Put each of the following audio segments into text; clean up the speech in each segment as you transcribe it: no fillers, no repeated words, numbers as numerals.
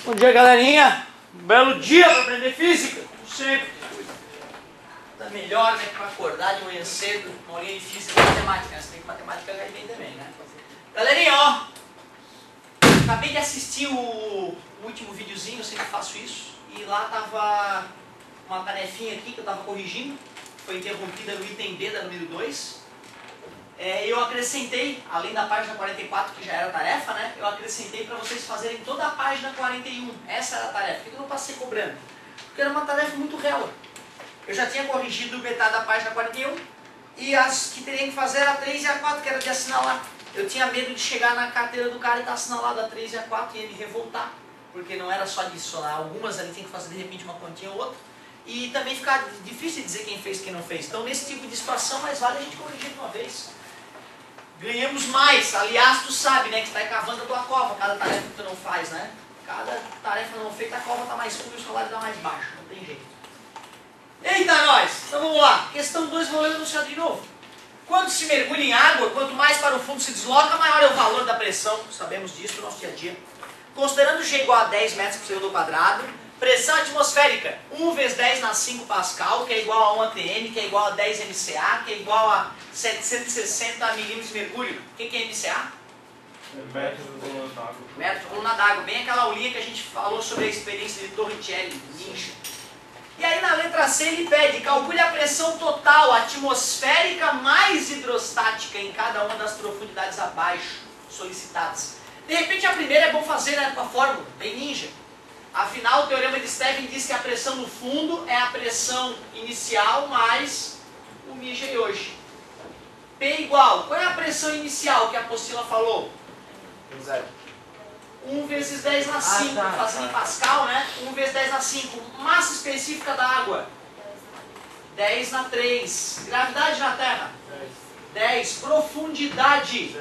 Bom dia, galerinha. Um belo dia para aprender física, como sempre. Tá melhor, né, para acordar de manhã cedo, uma aulinha de física e matemática. Você tem que matemática cair bem também, né? Galerinha, ó, acabei de assistir o último videozinho, eu sempre faço isso, e lá tava uma tarefinha aqui que eu tava corrigindo, foi interrompida no item B da número 2. Eu acrescentei, além da página 44, que já era tarefa, né? Eu acrescentei para vocês fazerem toda a página 41. Essa era a tarefa. Por que eu não passei cobrando? Porque era uma tarefa muito real. Eu já tinha corrigido metade da página 41 e as que teriam que fazer era a 3 e a 4, que era de assinalar. Eu tinha medo de chegar na carteira do cara e estar assinalado a 3 e a 4 e ele revoltar. Porque não era só disso, né? Algumas ali tem que fazer de repente uma continha ou outra. E também ficar difícil de dizer quem fez e quem não fez. Então nesse tipo de situação, mais vale a gente corrigir de uma vez. Ganhamos mais. Aliás, tu sabe, né, que tu está cavando a tua cova, cada tarefa que tu não faz, né? Cada tarefa não feita, a cova está mais fundo e o salário está mais baixo. Não tem jeito. Eita, nós! Então vamos lá. Questão 2, vou ler enunciado de novo. Quando se mergulha em água, quanto mais para o fundo se desloca, maior é o valor da pressão. Sabemos disso no nosso dia a dia. Considerando G igual a 10 metros por segundo ao quadrado, pressão atmosférica 1 vezes 10 na 5 Pascal, que é igual a 1 atm, que é igual a 10 MCA, que é igual a 760 milímetros de mercúrio. O que é MCA? Metro por coluna d'água. Metro por coluna d'água. Bem aquela aulinha que a gente falou sobre a experiência de Torricelli, Ninja. E aí na letra C ele pede, calcule a pressão total atmosférica mais hidrostática em cada uma das profundidades abaixo solicitadas. De repente a primeira é bom fazer, né, com a fórmula, bem ninja. Afinal, o teorema de Stevin diz que a pressão no fundo é a pressão inicial mais o μg de hoje. P igual, qual é a pressão inicial que a apostila falou? 0. 1 vezes 10 na 5, fazendo em Pascal, né? 1 vezes 10 na 5. Massa específica da água? 10 na 3. Gravidade na Terra? 10. Profundidade?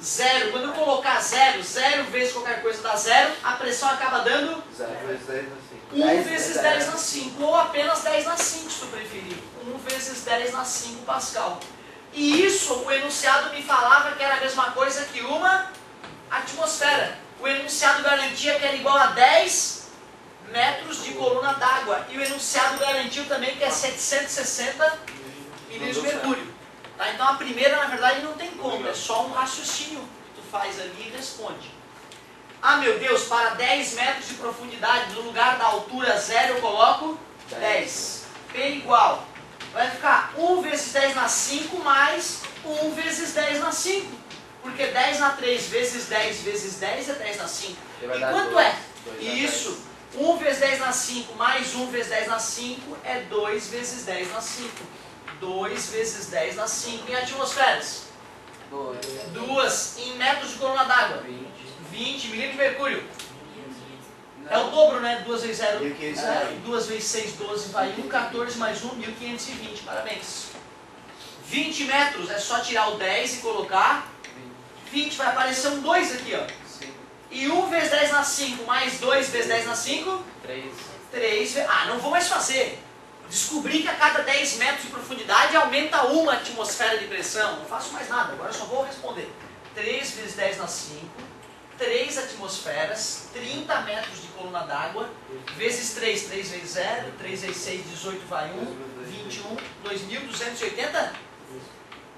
0. Quando eu colocar 0, 0 vezes qualquer coisa dá 0, a pressão acaba dando? 0 vezes 10 na 5. 1 vezes 10 na 5, ou apenas 10 na 5, se tu preferir. 1 vezes 10 na 5 Pascal. E isso, o enunciado me falava que era a mesma coisa que uma atmosfera. O enunciado garantia que era igual a 10 metros de coluna d'água. E o enunciado garantiu também que é 760 milímetros de mercúrio. Tá? Então a primeira, na verdade, não tem como. É só um raciocínio que tu faz ali e responde. Ah, meu Deus, para 10 metros de profundidade, no lugar da altura 0, eu coloco 10. P igual. Vai ficar 1 vezes 10 na 5 mais 1 vezes 10 na 5. Porque 10 na 3 vezes 10 vezes 10 é 10 na 5. E quanto é? Isso. 1 vezes 10 na 5 mais 1 vezes 10 na 5 é 2 vezes 10 na 5. 2 vezes 10 na 5 em atmosferas. 2 em metros de coluna d'água. 20 milímetros de mercúrio. É o dobro, né? 2 vezes 0. 2 vezes 6, 12, vai 1, 14 mais 1, 1520. Parabéns. 20 metros, é só tirar o 10 e colocar 20. Vai aparecer um 2 aqui, ó. E 1 vezes 10 na 5 mais 2 vezes 10 na 5? 3. Ah, não vou mais fazer. Descobri que a cada 10 metros de profundidade aumenta 1 atmosfera de pressão. Não faço mais nada, agora eu só vou responder. 3 vezes 10 na 5, 3 atmosferas, 30 metros de coluna d'água, vezes 3, 3 vezes 0, 3 vezes 6, 18 vai 1, 21, 2.280.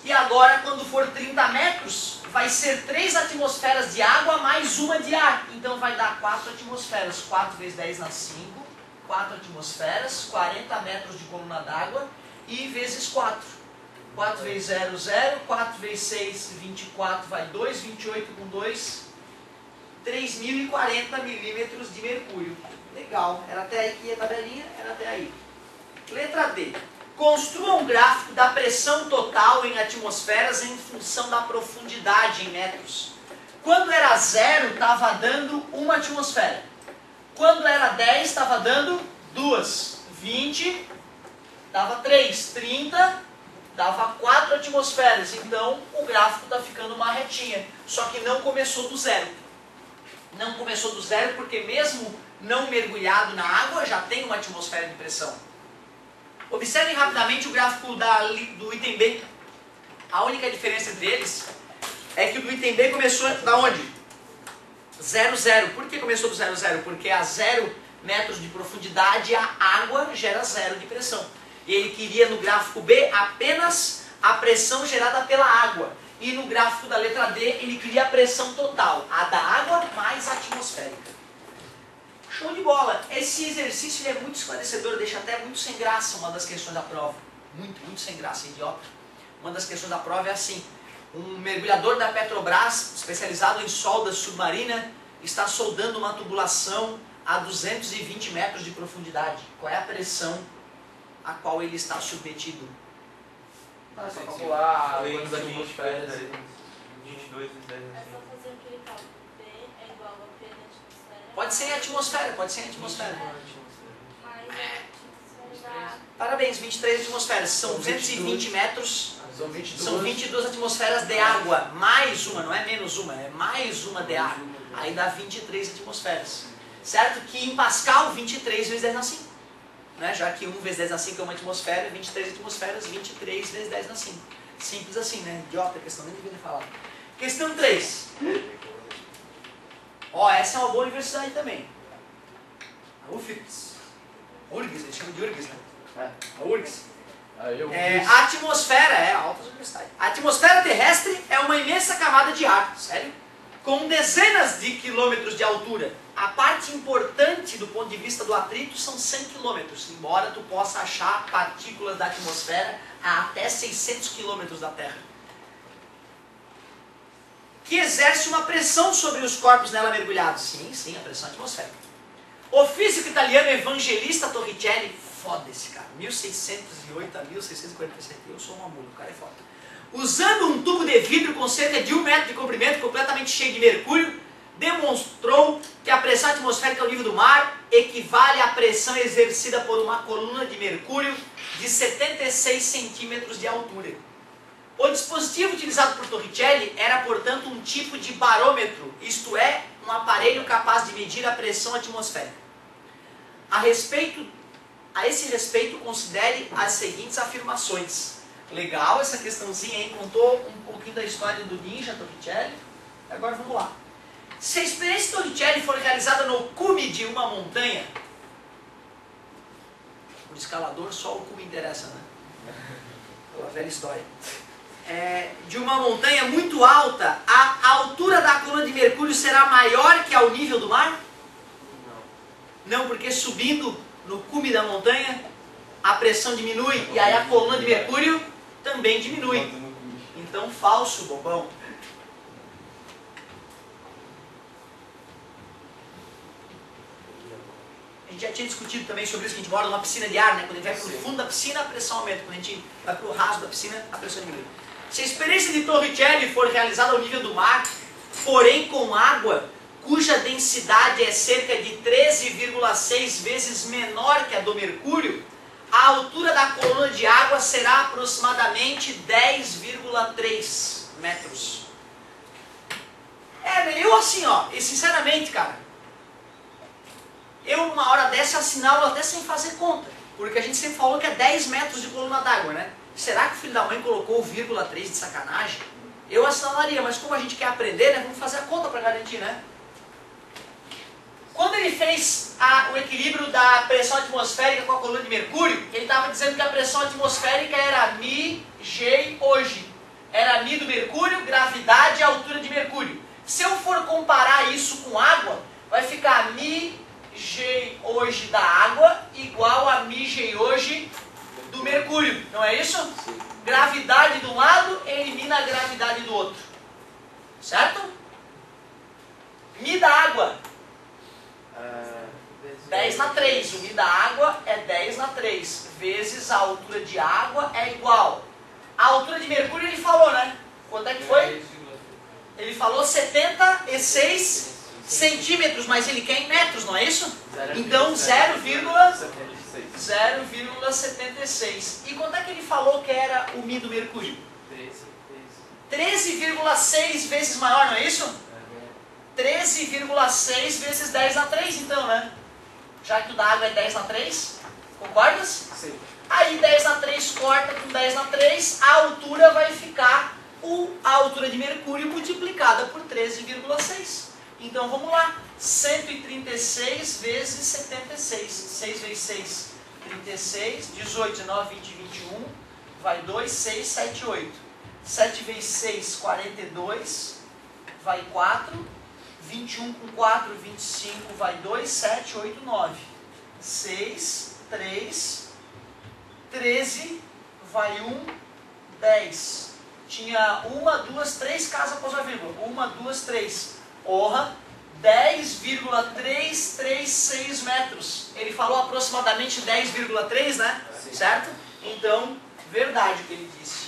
E agora, quando for 30 metros, vai ser 3 atmosferas de água mais 1 de ar. Então vai dar 4 atmosferas. 4 vezes 10 na 5, 4 atmosferas, 40 metros de coluna d'água e vezes 4. 4 vezes 0, 0. 4 vezes 6, 24, vai 2. 28 com 2, 3.040 milímetros de mercúrio. Legal. Era até aí que ia a tabelinha? Era até aí. Letra D. Construa um gráfico da pressão total em atmosferas em função da profundidade em metros. Quando era 0, estava dando 1 atmosfera. Quando era 10, estava dando 2. 20, dava 3. 30, dava 4 atmosferas. Então, o gráfico está ficando uma retinha. Só que não começou do 0. Não começou do 0 porque mesmo não mergulhado na água, já tem uma atmosfera de pressão. Observem rapidamente o gráfico do item B. A única diferença entre eles é que o do item B começou da onde? 0, 0. Por que começou do 0, 0? Porque a 0 metros de profundidade a água gera 0 de pressão. E ele queria no gráfico B apenas a pressão gerada pela água. E no gráfico da letra D ele queria a pressão total, a da água mais a atmosférica. Show de bola! Esse exercício é muito esclarecedor, deixa até muito sem graça uma das questões da prova. Muito sem graça, idiota. Uma das questões da prova é assim: um mergulhador da Petrobras, especializado em solda submarina, está soldando uma tubulação a 220 metros de profundidade. Qual é a pressão a qual ele está submetido? Ah, só calcular a Lei quantidade de 22 atmosferas. 22 vezes 10 É só fazer aquele cálculo. P é igual a P na atmosfera. Pode ser em atmosfera, pode ser em atmosfera. Mais a atmosfera da água. Parabéns, 23 atmosferas. São 220 metros, São 22. são 22 atmosferas de água. Mais uma, não é menos uma, é mais uma de água. Aí dá 23 atmosferas. Certo? Que em Pascal, 23 vezes 10 na 5. Né? Já que 1 vezes 10 na 5 é uma atmosfera, 23 atmosferas, 23 vezes 10 na 5. Simples assim, né? Idiota, a questão nem devia ter falado. Questão 3. Ó, essa é uma boa universidade também. A UFRGS. URGS, eles chamam de URGS, né? É. A URGS. Aí eu A atmosfera, altas universidades. A atmosfera terrestre é uma imensa camada de ar, sério? Com dezenas de quilômetros de altura. A parte importante do ponto de vista do atrito são 100 quilômetros, embora tu possa achar partículas da atmosfera a até 600 quilômetros da Terra. Que exerce uma pressão sobre os corpos nela mergulhados. Sim, a pressão atmosférica. O físico italiano Evangelista Torricelli, foda esse cara, 1608 a 1647, eu sou uma mula, o cara é foda. Usando um tubo de vidro com cerca de 1 metro de comprimento, completamente cheio de mercúrio, demonstrou que a pressão atmosférica ao nível do mar equivale à pressão exercida por uma coluna de mercúrio de 76 centímetros de altura. O dispositivo utilizado por Torricelli era, portanto, um tipo de barômetro, isto é, um aparelho capaz de medir a pressão atmosférica. A esse respeito, considere as seguintes afirmações. Legal essa questãozinha aí, contou um pouquinho da história do ninja Torricelli. Agora vamos lá. Se a experiência Torricelli for realizada no cume de uma montanha, o escalador só o cume interessa, né? Aquela velha história. De uma montanha muito alta, a altura da coluna de mercúrio será maior que ao nível do mar? Não, porque subindo no cume da montanha, a pressão diminui e aí a coluna de mercúrio também diminui. Então, falso, bobão. A gente já tinha discutido também sobre isso, que a gente mora numa piscina de ar, né? Quando a gente vai para o fundo da piscina, a pressão aumenta. Quando a gente vai para o raso da piscina, a pressão diminui. Se a experiência de Torricelli for realizada ao nível do mar, porém com água, cuja densidade é cerca de 13,6 vezes menor que a do mercúrio, a altura da coluna de água será aproximadamente 10,3 metros. Eu assim, ó, e sinceramente, cara, eu numa hora dessa assinalo até sem fazer conta, porque a gente sempre falou que é 10 metros de coluna d'água, né? Será que o filho da mãe colocou 0,3 de sacanagem? Eu assinalaria, mas como a gente quer aprender, né, vamos fazer a conta para garantir, né? Quando ele fez o equilíbrio da pressão atmosférica com a coluna de mercúrio, ele estava dizendo que a pressão atmosférica era μ, G, hoje. Era μ do mercúrio, gravidade e altura de mercúrio. Se eu for comparar isso com água, vai ficar μ, G, hoje da água igual a μ, G, hoje do mercúrio. Não é isso? Sim. Gravidade de um lado elimina a gravidade do outro. Certo? μ da água. 10 na 3, o μ da água é 10 na 3, vezes a altura de água é igual. A altura de mercúrio ele falou, né? Quanto é que foi? Ele falou 76 centímetros, mas ele quer em metros, não é isso? Então 0,76. E quanto é que ele falou que era o μ do mercúrio? 13,6 vezes maior, não é isso? 13,6 vezes 10 na 3, então, né? Já que o da água é 10 na 3, concordas? Sim. Aí 10 na 3 corta com 10 na 3, a altura vai ficar a altura de mercúrio multiplicada por 13,6. Então vamos lá. 136 vezes 76. 6 vezes 6, 36. 18, 19, 20, 21. Vai 2, 6, 7, 8. 7 vezes 6, 42. Vai 4. 21 com 4, 25. Vai 2, 7, 8, 9. 6, 3. 13. Vai 1, 10. Tinha 1, 2, 3 casas após a vírgula. 1, 2, 3. Orra. 10,336 metros. Ele falou aproximadamente 10,3, né? Sim. Certo? Então, verdade o que ele disse.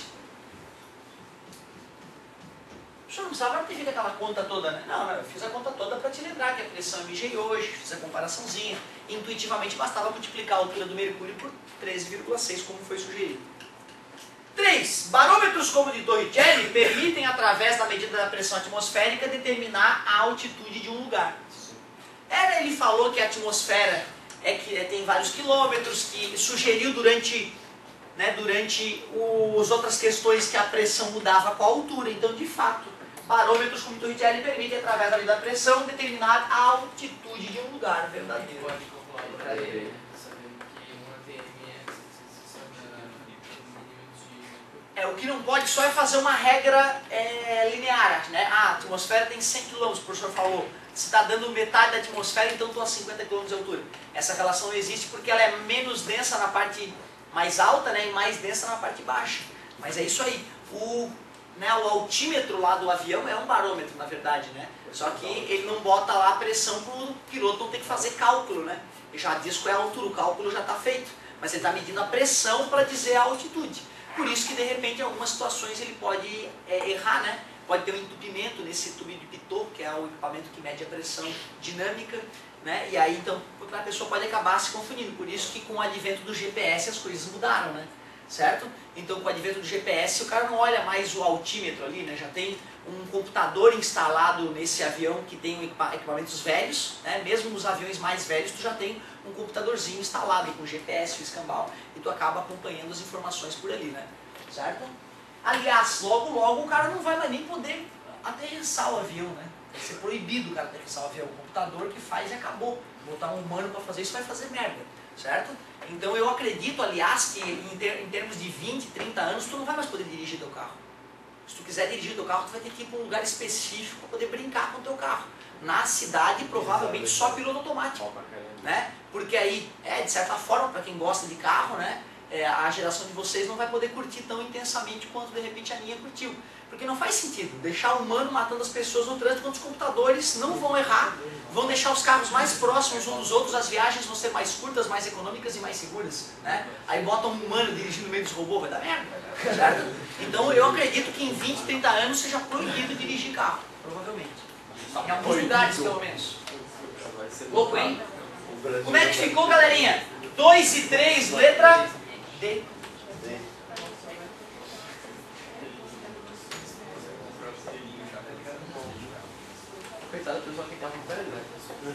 O senhor não precisava ter feito aquela conta toda, né? Não, eu fiz a conta toda para te lembrar que a pressão MG hoje, fiz a comparaçãozinha. Intuitivamente bastava multiplicar a altura do mercúrio por 13,6, como foi sugerido. 3. Barômetros como o de Torricelli permitem, através da medida da pressão atmosférica, determinar a altitude de um lugar. Ele falou que a atmosfera tem vários quilômetros, que sugeriu durante as outras questões que a pressão mudava com a altura. Então, de fato, barômetros como o Torricelli permitem, através da medida da pressão, determinar a altitude de um lugar verdadeiro. Pode calcular para ele, sabendo que uma TM é O que não pode só é fazer uma regra linear, né? A atmosfera tem 100 km, o professor falou. Se está dando metade da atmosfera, então estou a 50 km de altura. Essa relação não existe porque ela é menos densa na parte mais alta, né, e mais densa na parte baixa. Mas é isso aí. O altímetro lá do avião é um barômetro, na verdade, né? Só que ele não bota lá a pressão para o piloto não ter que fazer cálculo, né? Ele já diz qual é a altura, o cálculo já está feito. Mas ele está medindo a pressão para dizer a altitude. Por isso que, de repente, em algumas situações ele pode errar, né? Pode ter um entupimento nesse tubo de Pitot, que é o equipamento que mede a pressão dinâmica, né? E aí, então, a pessoa pode acabar se confundindo. Por isso que, com o advento do GPS, as coisas mudaram, né? Certo? Então, com o advento do GPS, o cara não olha mais o altímetro ali, né? Já tem um computador instalado nesse avião que tem equipamentos velhos, né? Mesmo nos aviões mais velhos, tu já tem um computadorzinho instalado com GPS, o escambau, e tu acaba acompanhando as informações por ali, né? Certo? Aliás, logo logo o cara não vai mais nem poder aterrissar o avião, né? Vai ser proibido o cara aterrissar o avião. O computador que faz e acabou. Botar um humano para fazer isso vai fazer merda, certo? Então eu acredito, aliás, que em termos de 20, 30 anos, tu não vai mais poder dirigir teu carro. Se tu quiser dirigir teu carro, tu vai ter que ir para um lugar específico para poder brincar com o teu carro. Na cidade, provavelmente só piloto automático, né? Porque aí, de certa forma, para quem gosta de carro, né? A geração de vocês não vai poder curtir tão intensamente quanto de repente a minha curtiu. Porque não faz sentido deixar o humano matando as pessoas no trânsito quando os computadores não vão errar, vão deixar os carros mais próximos uns dos outros, as viagens vão ser mais curtas, mais econômicas e mais seguras, né? Aí botam um humano dirigindo no meio dos robôs, vai dar merda, certo? Então eu acredito que em 20, 30 anos seja proibido dirigir carro, provavelmente. Em alguns lugares, pelo menos. Louco, hein? Como é que ficou, galerinha? 2 e 3, letra D. Coitado, o pessoal tem carro velho, né? O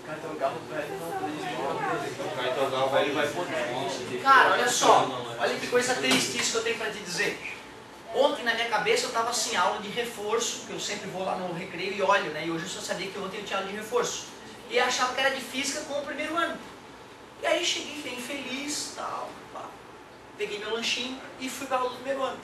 cara tem um carro velho, não vai poder. Cara, olha só, olha que coisa triste isso que eu tenho para te dizer. Ontem na minha cabeça eu estava assim, aula de reforço, que eu sempre vou lá no recreio e olho, né? E hoje eu só sabia que ontem eu tinha aula de reforço. E achava que era de física com o primeiro ano. E aí cheguei bem feliz, tal, pá. Peguei meu lanchinho e fui para a aula do primeiro ano.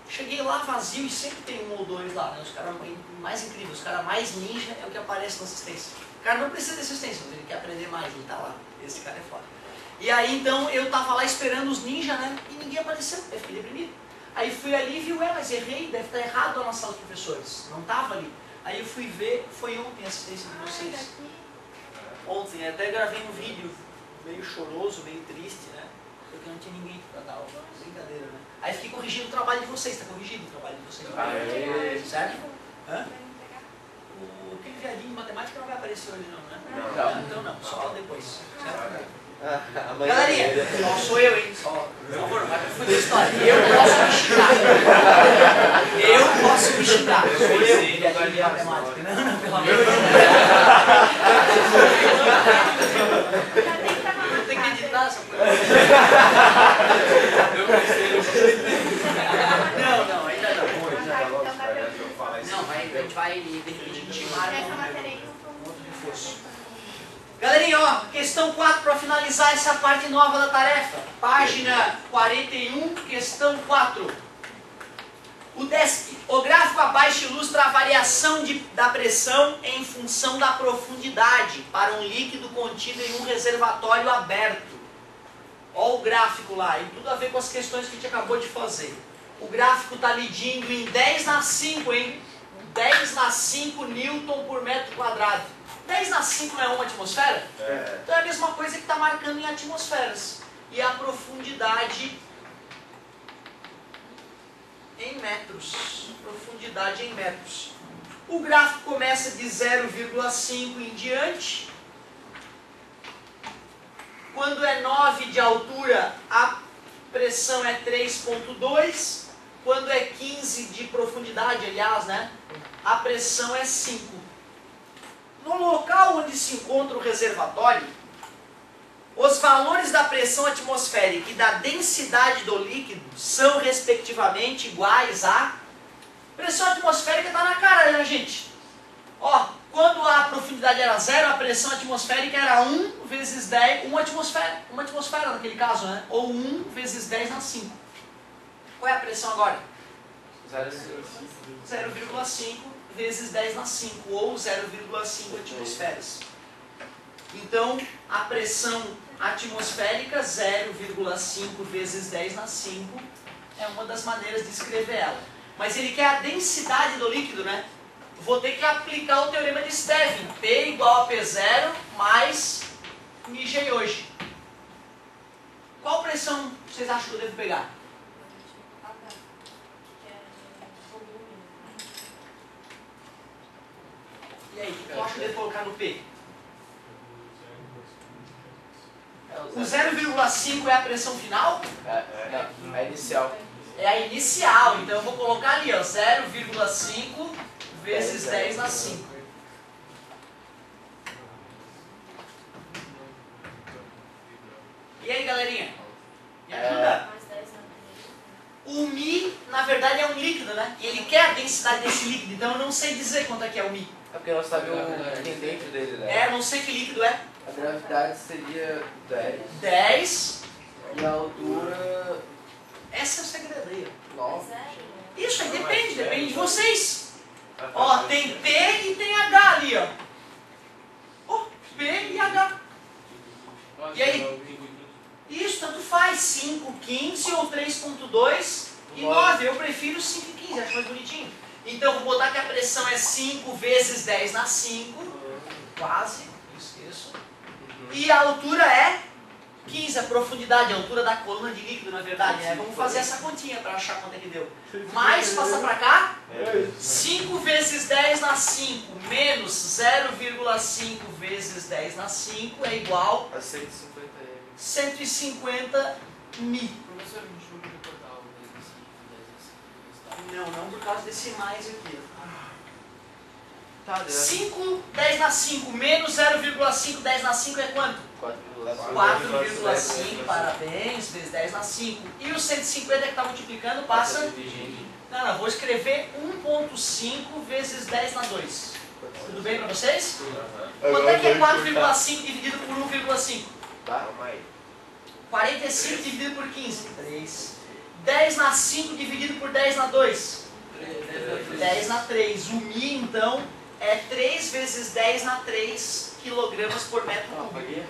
Cheguei lá vazio e sempre tem um ou dois lá, né? Os caras mais incríveis, os caras mais ninja é o que aparece na assistência. O cara não precisa de assistência, mas ele quer aprender mais, ele tá lá. Esse cara é foda. E aí então eu tava lá esperando os ninja, né? E ninguém apareceu, eu fiquei deprimido. Aí fui ali e vi, mas errei, deve estar errado a nossa sala de professores. Não tava ali. Aí eu fui ver, foi ontem a assistência de vocês. Ontem, até gravei um vídeo meio choroso, meio triste, né? Porque não tinha ninguém pra dar aula. Brincadeira, né? Aí fiquei corrigindo o trabalho de vocês, tá corrigido o trabalho de vocês. Certo? Hã? Aquele viadinho de matemática não vai aparecer hoje não, né? Não. Então não, só depois. Certo? Galerinha, Galerinha, não sou eu, hein? Só, por favor, vai confundir a história. Eu posso me xingar. Eu posso me xingar. Sou eu, viadinho de matemática. Não, pelo amor de Deus. Eu tenho que editar essa coisa. Não, ainda não. Não, a gente vai, de repente, a gente marca questão 4 para finalizar essa parte nova da tarefa. Página 41, questão 4. O gráfico abaixo ilustra a variação da pressão em função da profundidade para um líquido contido em um reservatório aberto. Olha o gráfico lá, e tudo a ver com as questões que a gente acabou de fazer. O gráfico está medindo em 10 na 5, hein? 10 na 5 Newton por metro quadrado. 10 na 5 não é uma atmosfera? Então é a mesma coisa que está marcando em atmosferas. E a profundidade em metros. Profundidade em metros. O gráfico começa de 0,5 em diante. Quando é 9 de altura, a pressão é 3,2. Quando é 15 de profundidade, aliás, né, a pressão é 5. No local onde se encontra o reservatório, os valores da pressão atmosférica e da densidade do líquido são, respectivamente, iguais a... Pressão atmosférica está na cara, né, gente? Ó, quando a profundidade era 0, a pressão atmosférica era 1 vezes 10, uma atmosfera naquele caso, né? Ou 1 vezes 10 na 5. Qual é a pressão agora? 0,5 vezes 10 na 5, ou 0,5 atmosferas. Então, a pressão atmosférica, 0,5 vezes 10 na 5, é uma das maneiras de escrever ela. Mas ele quer a densidade do líquido, né? Vou ter que aplicar o teorema de Stevin. P igual a P0 mais μg hoje. Qual pressão vocês acham que eu devo pegar? E aí, o que eu acho que eu devo colocar no P? O 0,5 é a pressão final? É a inicial. É a inicial, então eu vou colocar ali, ó, 0,5 vezes 10 na 5. E aí, galerinha? Me ajuda? O Mi, na verdade, é um líquido, né? E ele quer a densidade desse líquido, então eu não sei dizer quanto é que é o Mi. É porque nós sabemos o que tem dentro dele, né? Não sei que líquido é. A gravidade seria 10. 10. E a altura... Esse é o segredo aí, ó. 9. Isso aí depende de vocês. Ó, tem P e tem H ali, ó. Ó, P e H. E aí? Isso, tanto faz. 5, 15 ou 3,2 e 9. Eu prefiro 5 e 15, acho mais bonitinho. Então, vou botar que a pressão é 5 vezes 10 na 5. Quase. Isso. E a altura é 15, a profundidade, a altura da coluna de líquido, na verdade, né? Vamos fazer essa continha para achar quanto é que deu. Mais, passar para cá, 5 vezes 10 na 5 menos 0,5 vezes 10 na 5 é igual A 150 M. 150 mi. Professor, a gente não podia cortar o 10 Não por causa desse mais aqui. Tá, 5, 10 na 5 menos 0,5, 10 na 5 é quanto? 4,5, parabéns, vezes 10 na 5. E o 150 que está multiplicando passa... Não, vou escrever 1,5 vezes 10 na 2. Tudo bem para vocês? Quanto é que é 4,5 dividido por 1,5? Tá, aí. 45 dividido por 15? 3. 10 na 5 dividido por 10 na 2? 10 na 3. O Mi, então, é 3 vezes 10 na 3 quilogramas por metro cúbico.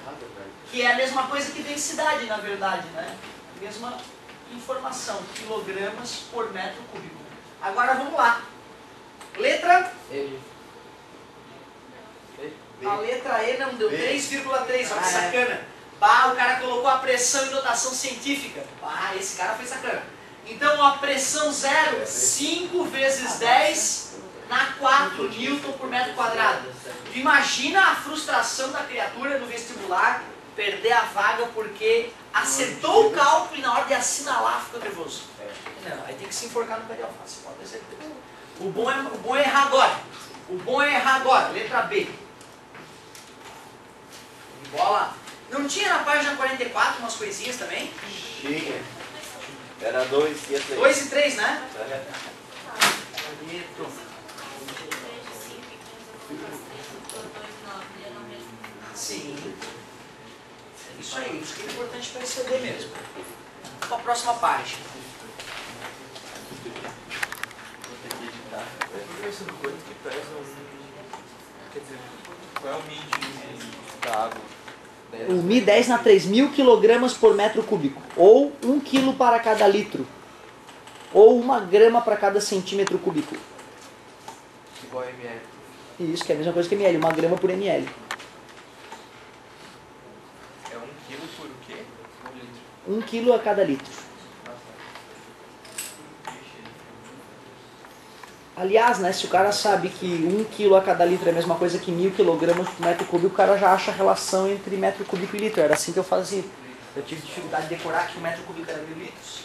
Que é a mesma coisa que densidade, na verdade, né? A mesma informação, quilogramas por metro cúbico. Agora vamos lá. Letra? A letra E não deu 3,3, olha que sacana. O cara colocou a pressão em notação científica. Esse cara foi sacana. Então a pressão 0, 5 vezes 10 na 4 Newton por metro quadrado. Imagina a frustração da criatura no vestibular, perder a vaga porque acertou o cálculo e na hora de assinalar ficou nervoso. Não, aí tem que se enforcar no pé de alface, pode ter certeza. O bom é errar agora. O bom é errar agora. Letra B. Bola. Não tinha na página 44 umas coisinhas também? Tinha. Era 2 e 3. 2 e 3, né? Sim. isso aqui é importante perceber mesmo. Para a próxima página. Vou ter que editar. Professor, quanto que pesa quer dizer, qual é o Mi da água? O Mi 10 na 3, 1000 kg por metro cúbico. Ou 1 kg para cada litro. Ou 1 grama para cada centímetro cúbico. Igual a ml. Isso, que é a mesma coisa que ml, 1 grama por ml. É 1 quilo por o quê? 1 litro. 1 kg a cada litro. Aliás, né, se o cara sabe que 1 kg a cada litro é a mesma coisa que 1000 kg por metro cúbico, o cara já acha a relação entre metro cúbico e litro. Era assim que eu fazia. Eu tive dificuldade de decorar que o metro cúbico era 1000 litros.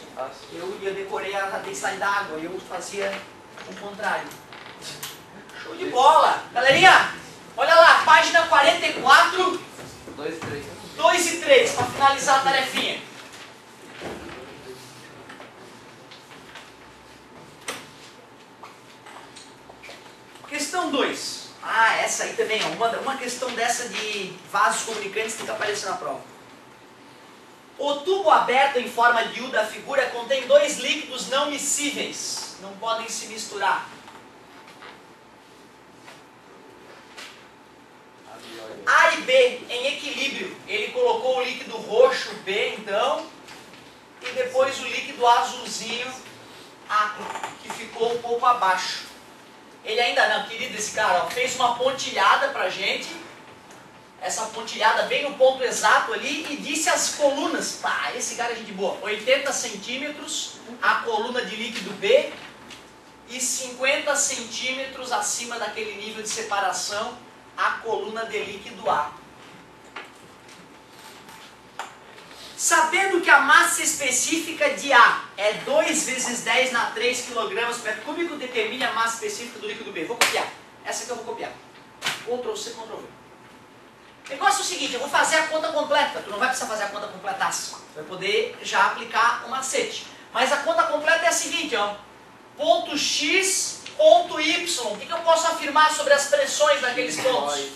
Eu decorei a densidade da água, eu fazia o contrário. Show de bola! Galerinha, olha lá, página 44, 2 e 3. 2 e 3, para finalizar a tarefinha. Questão 2. Ah, essa aí também, ó, uma questão dessa de vasos comunicantes tem que aparecer na prova. O tubo aberto em forma de U da figura contém 2 líquidos não miscíveis. Não podem se misturar. A e B em equilíbrio. Ele colocou o líquido roxo B, então, e depois o líquido azulzinho A, que ficou um pouco abaixo. Ele ainda não, querido, esse cara, ó, fez uma pontilhada pra gente. Essa pontilhada bem no ponto exato ali e disse as colunas. Pá, esse cara é gente boa. 80 centímetros a coluna de líquido B e 50 centímetros acima daquele nível de separação a coluna de líquido A. Sabendo que a massa específica de A é 2 vezes 10 na 3 kg por metro cúbico, determine a massa específica do líquido B. Vou copiar. Essa aqui eu vou copiar. Ctrl C, Ctrl V. O negócio é o seguinte, eu vou fazer a conta completa. Tu não vai precisar fazer a conta completaça. Tu vai poder já aplicar o macete. Mas a conta completa é a seguinte, ó. Ponto X, ponto Y. O que eu posso afirmar sobre as pressões daqueles pontos?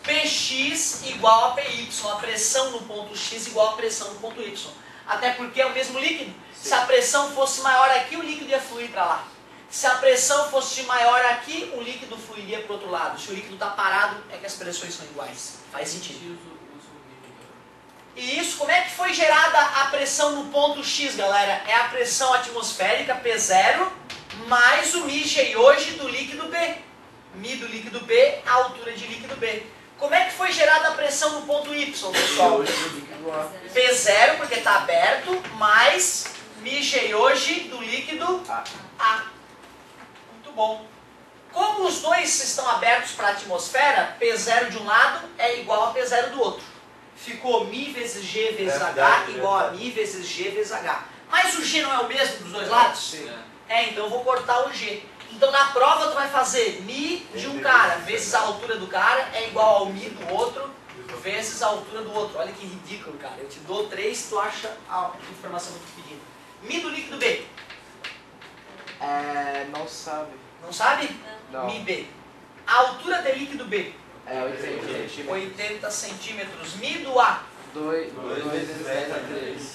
Px igual a Py, a pressão no ponto X igual a pressão no ponto Y. Até porque é o mesmo líquido. Se a pressão fosse maior aqui, o líquido ia fluir para lá. Se a pressão fosse maior aqui, o líquido fluiria para o outro lado. Se o líquido está parado, é que as pressões são iguais. Faz sentido. E isso, como é que foi gerada a pressão no ponto X, galera? É a pressão atmosférica, P0, mais o μg hoje do líquido B. Mi do líquido B, a altura de líquido B. Como é que foi gerada a pressão no ponto Y, pessoal? P0, porque está aberto, mais μg hoje do líquido A. Muito bom. Como os dois estão abertos para a atmosfera, P0 de um lado é igual a P0 do outro. Ficou Mi vezes G vezes H igual a Mi vezes G vezes H. Mas o G não é o mesmo dos dois lados? Sim. Então eu vou cortar o G. Então na prova tu vai fazer Mi de um cara vezes a altura do cara é igual ao Mi do outro vezes a altura do outro. Olha que ridículo, cara. Eu te dou 3, tu acha a informação que eu tô pedindo. Mi do líquido B. Não sabe. Não sabe? Não. Mi B. A altura de líquido B. 80 centímetros. 80 centímetros. Mi do A. 2 vezes 10 a 3.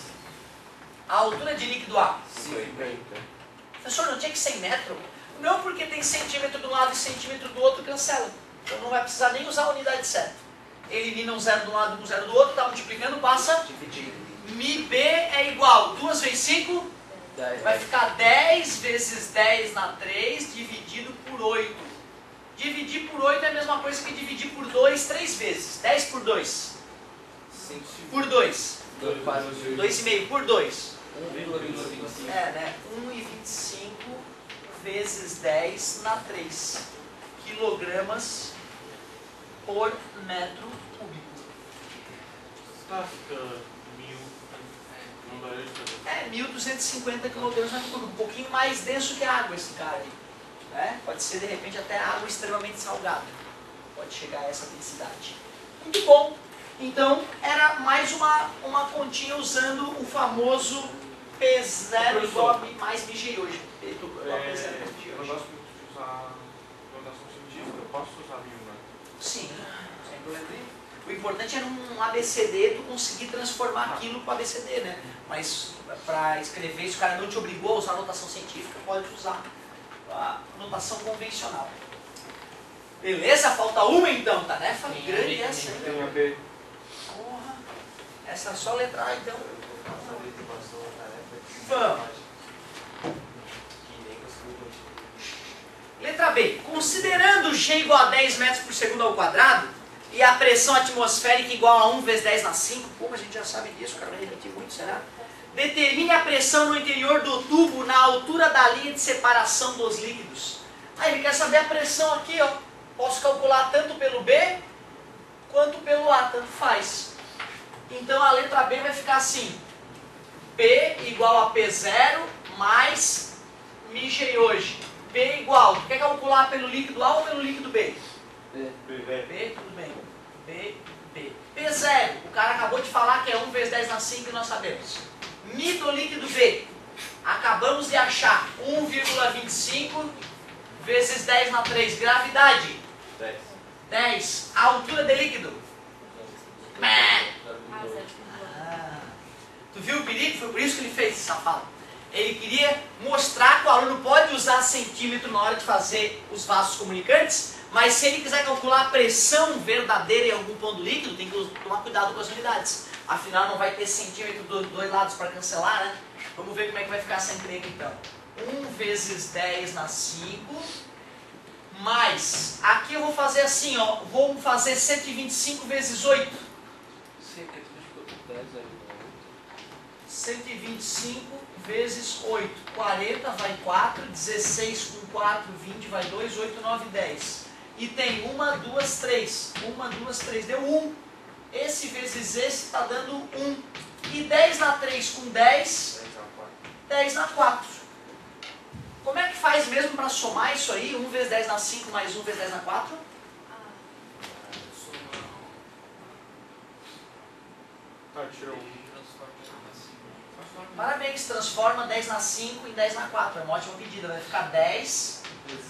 A altura de líquido A. 50. Professor, não tinha que ser em metro? Não, porque tem centímetro de um lado e centímetro do outro, cancela. Então não vai precisar nem usar a unidade certa. Elimina um zero de um lado e um zero do outro, está multiplicando, passa. Dividido. Mi B é igual 2 vezes 5, 10. vai ficar 10 vezes 10 na 3, dividido por 8. Dividir por 8 é a mesma coisa que dividir por 2 3 vezes. 10 por 2. 5. Por 2. 2,5 por 2. 1,25. É, né? 1,25 vezes 10 na 3 quilogramas por metro cúbico. Tá ficando 1000. Não daria de fazer. É 1.250 quilogramas por metro cúbico. Um pouquinho mais denso que a água esse cara aí. Né? Pode ser de repente até água extremamente salgada. Pode chegar a essa densidade. Muito bom. Então era mais uma continha usando o famoso P0 igual a mais MG hoje. Igual a P0 MG Eu não hoje. gosto muito de usar notação científica. Eu posso usar 1000, né? Sim, sem problema nenhum. O importante era um ABCD, tu conseguir transformar aquilo para ABCD, né? Mas para escrever, se o cara não te obrigou a usar a notação científica, pode usar a notação convencional. Beleza? Falta uma então, tarefa grande essa aí. Tem uma B. Porra, essa é só a letra A então. Vamos. Letra B. Considerando G igual a 10 metros por segundo ao quadrado e a pressão atmosférica igual a 1 vezes 10 na 5, como a gente já sabe disso, o cara vai repetir muito, será? Determine a pressão no interior do tubo na altura da linha de separação dos líquidos. Aí ele quer saber a pressão aqui, ó. Posso calcular tanto pelo B quanto pelo A, tanto faz. Então a letra B vai ficar assim. P igual a P0 mais μg hoje. P igual, tu quer calcular pelo líquido A ou pelo líquido B? B. B, tudo bem. B, B. P0, o cara acabou de falar que é 1 vezes 10 na 5 e nós sabemos. Mi do líquido B, acabamos de achar 1,25 vezes 10 na 3. Gravidade, 10. 10. A altura de líquido. Tu viu o perigo? Foi por isso que ele fez esse safado. Ele queria mostrar que o aluno pode usar centímetro na hora de fazer os vasos comunicantes, mas se ele quiser calcular a pressão verdadeira em algum ponto do líquido, tem que tomar cuidado com as unidades. Afinal, não vai ter centímetro dos dois lados para cancelar, né? Vamos ver como é que vai ficar essa entrega então. 1 vezes 10 na 5, mais, aqui eu vou fazer assim, ó, vou fazer 125 vezes 8. Sim, porque tu ficou com 10 aí. 125 vezes 8, 40 vai 4, 16 com 4, 20 vai 2, 8, 9, 10. E tem 1, 2, 3. 1, 2, 3, deu 1. Esse vezes esse está dando 1. E 10 na 3 com 10, 10 na 4. Como é que faz mesmo para somar isso aí? 1 vezes 10 na 5 mais 1 vezes 10 na 4? Tá, tirou 1. Parabéns, transforma 10 na 5 em 10 na 4. É uma ótima medida. Vai ficar 10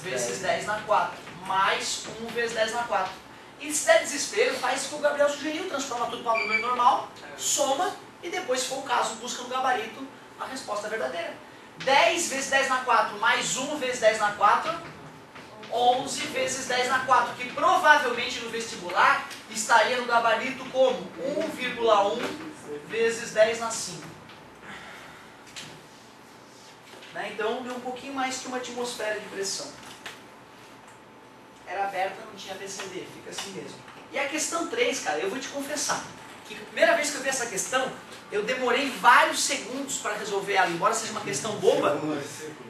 vezes 10 na 4. Mais 1 vezes 10 na 4. E se der desespero, faz o que o Gabriel sugeriu. Transforma tudo para um número normal, soma e depois, se for o caso, busca no gabarito a resposta verdadeira. 10 vezes 10 na 4 mais 1 vezes 10 na 4, 11 vezes 10 na 4, que provavelmente no vestibular estaria no gabarito como 1,1 vezes 10 na 5. Né? Então deu um pouquinho mais que uma atmosfera de pressão. Era aberta, não tinha PCD, fica assim mesmo. E a questão 3, cara, eu vou te confessar, que a primeira vez que eu vi essa questão, eu demorei vários segundos para resolver ela, embora seja uma questão boba.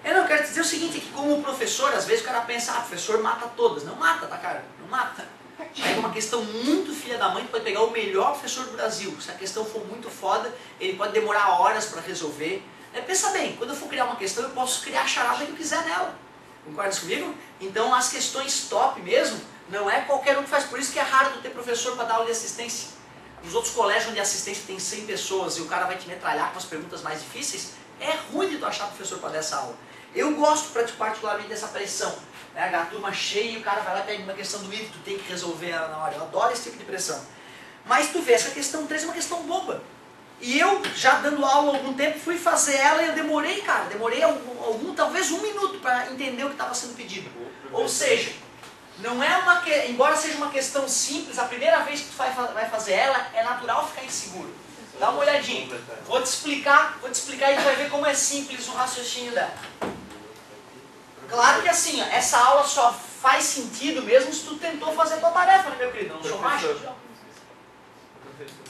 Eu quero te dizer o seguinte, que como professor, às vezes o cara pensa, professor mata todas. Não mata, tá, cara? Não mata. Pega uma questão muito filha da mãe, tu pode pegar o melhor professor do Brasil. Se a questão for muito foda, ele pode demorar horas para resolver. Pensa bem, quando eu for criar uma questão, eu posso criar a charada que eu quiser nela. Concordas comigo? Então as questões top mesmo, não é qualquer um que faz. Por isso que é raro tu ter professor para dar aula de assistência. Nos outros colégios onde a assistência tem 100 pessoas e o cara vai te metralhar com as perguntas mais difíceis, é ruim de tu achar professor para dar essa aula. Eu gosto particularmente dessa pressão. Né? A turma cheia e o cara vai lá e pega uma questão do item, tu tem que resolver ela na hora. Eu adoro esse tipo de pressão. Mas tu vê, essa questão 3 é uma questão boba. E eu, já dando aula há algum tempo, fui fazer ela e eu demorei, cara, talvez 1 minuto para entender o que estava sendo pedido. Ou seja, não é uma embora seja uma questão simples, a primeira vez que tu vai fazer ela, é natural ficar inseguro. Dá uma olhadinha. Vou te explicar e tu vai ver como é simples o raciocínio dela. Claro que assim, essa aula só faz sentido mesmo se tu tentou fazer a tua tarefa, né, meu querido? Não sou mágico.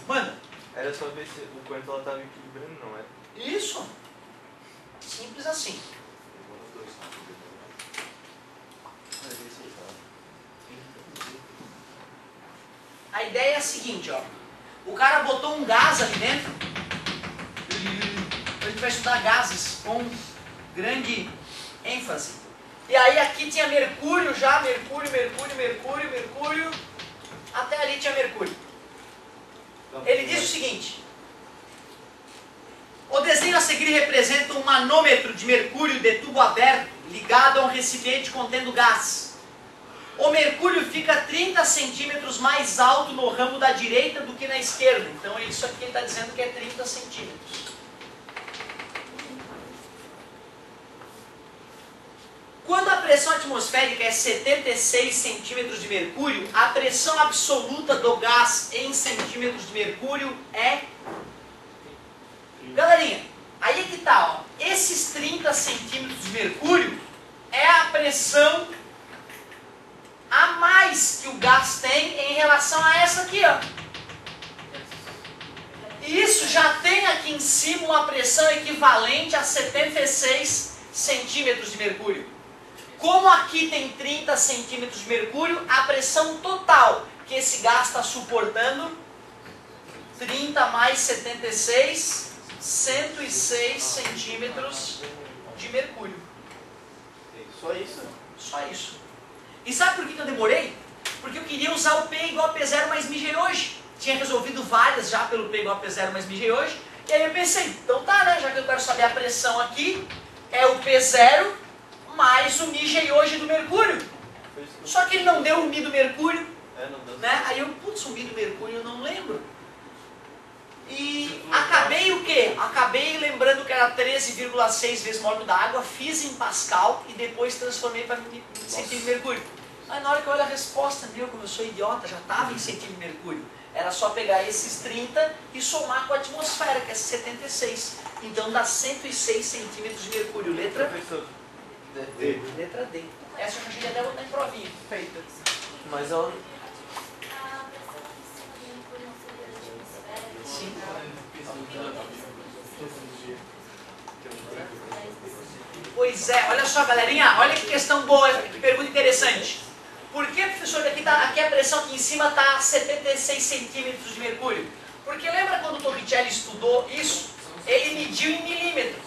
Manda. Era só ver se o quanto ela estava equilibrando, não é? Isso. Simples assim. A ideia é a seguinte, ó. O cara botou um gás ali dentro. A gente vai estudar gases com grande ênfase. E aí aqui tinha mercúrio já, mercúrio. Até ali tinha mercúrio. Ele diz o seguinte: o desenho a seguir representa um manômetro de mercúrio de tubo aberto ligado a um recipiente contendo gás. o mercúrio fica 30 centímetros mais alto no ramo da direita do que na esquerda. Então isso aqui ele está dizendo que é 30 centímetros. Quando a pressão atmosférica é 76 centímetros de mercúrio, a pressão absoluta do gás em centímetros de mercúrio é... Galerinha, aí é que tá, ó. Esses 30 centímetros de mercúrio é a pressão a mais que o gás tem em relação a essa aqui, ó. E isso já tem aqui em cima uma pressão equivalente a 76 centímetros de mercúrio. Como aqui tem 30 centímetros de mercúrio, a pressão total que esse gás está suportando, 30 mais 76, 106 centímetros de mercúrio. Só isso? Só isso. E sabe por que eu demorei? Porque eu queria usar o P igual a P0 mais μg hoje. Tinha resolvido várias já pelo P igual a P0 mais μg hoje. E aí eu pensei, então tá, né? Já que eu quero saber a pressão aqui, é o P0 mais o μg hoje do mercúrio. Só que ele não deu o Mi do mercúrio. Né? Aí eu, putz, o Mi do mercúrio eu não lembro. E acabei o quê? Acabei lembrando que era 13,6 vezes o módulo da água, fiz em Pascal e depois transformei para centímetro de mercúrio. Aí na hora que eu olho a resposta, meu, como eu sou idiota, já estava em centímetro de mercúrio. Era só pegar esses 30 e somar com a atmosfera, que é 76. Então dá 106 centímetros de mercúrio. Letra D. Letra D. Essa eu já cheguei até a botar em provinha. Feita. Mas ela... A pressão em cima do mercúrio não seria da atmosfera? Sim. Pois é, olha só, galerinha, olha que questão boa, que pergunta interessante. Por que, professor, aqui a pressão aqui em cima está a 76 centímetros de mercúrio? Porque lembra quando o Torricelli estudou isso? Ele mediu em milímetro,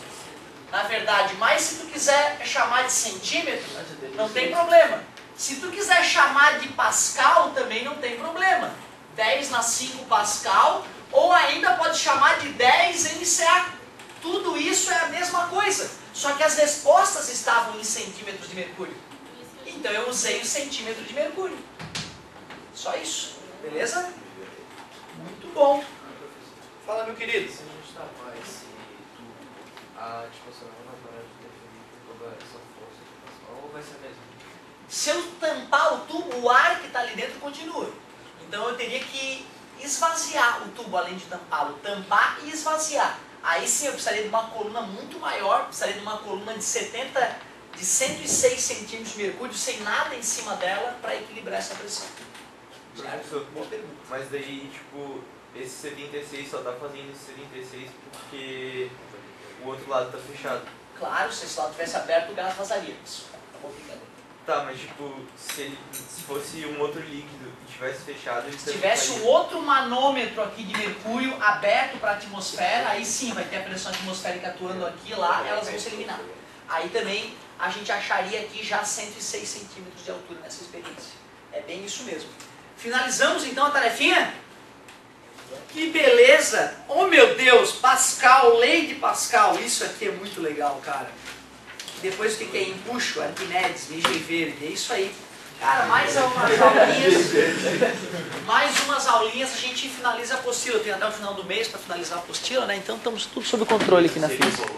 na verdade, mas se tu quiser chamar de centímetro, não tem problema. Se tu quiser chamar de Pascal, também não tem problema. 10 na 5 Pascal, ou ainda pode chamar de 10 MCA. Tudo isso é a mesma coisa, só que as respostas estavam em centímetros de mercúrio. Então eu usei o centímetro de mercúrio. Só isso, beleza? Muito bom. Fala, meu querido. Se a gente tapar esse tubo, a atmosfera não vai parar de interferir por toda essa força de Pascal, ou vai ser mesmo? Se eu tampar o tubo, o ar que está ali dentro continua. Então eu teria que esvaziar o tubo, além de tampá-lo. Tampar e esvaziar. Aí sim eu precisaria de uma coluna muito maior, precisaria de uma coluna de 106 centímetros de mercúrio, sem nada em cima dela, para equilibrar essa pressão. Professor, Boa pergunta. mas daí, tipo, esse 76 só tá fazendo esse 76 porque o outro lado tá fechado. Claro, se esse lado tivesse aberto, o gás vazaria. Isso, tá bom, brincadeira. Tá, mas tipo, se fosse um outro líquido e tivesse fechado... ele Se também tivesse faria. um outro manômetro aqui de mercúrio aberto para a atmosfera, aí sim vai ter a pressão atmosférica atuando aqui e lá, elas vão se eliminar. Aí também a gente acharia aqui já 106 centímetros de altura nessa experiência. É bem isso mesmo. Finalizamos então a tarefinha? Que beleza! Oh meu Deus, Pascal, lei de Pascal, isso aqui é muito legal, cara. Depois o que é empuxo, Arquimedes, MG verde, é isso aí. Cara, mais umas aulinhas, a gente finaliza a apostila. Tem até o final do mês para finalizar a apostila, né? Então estamos tudo sob controle aqui na física.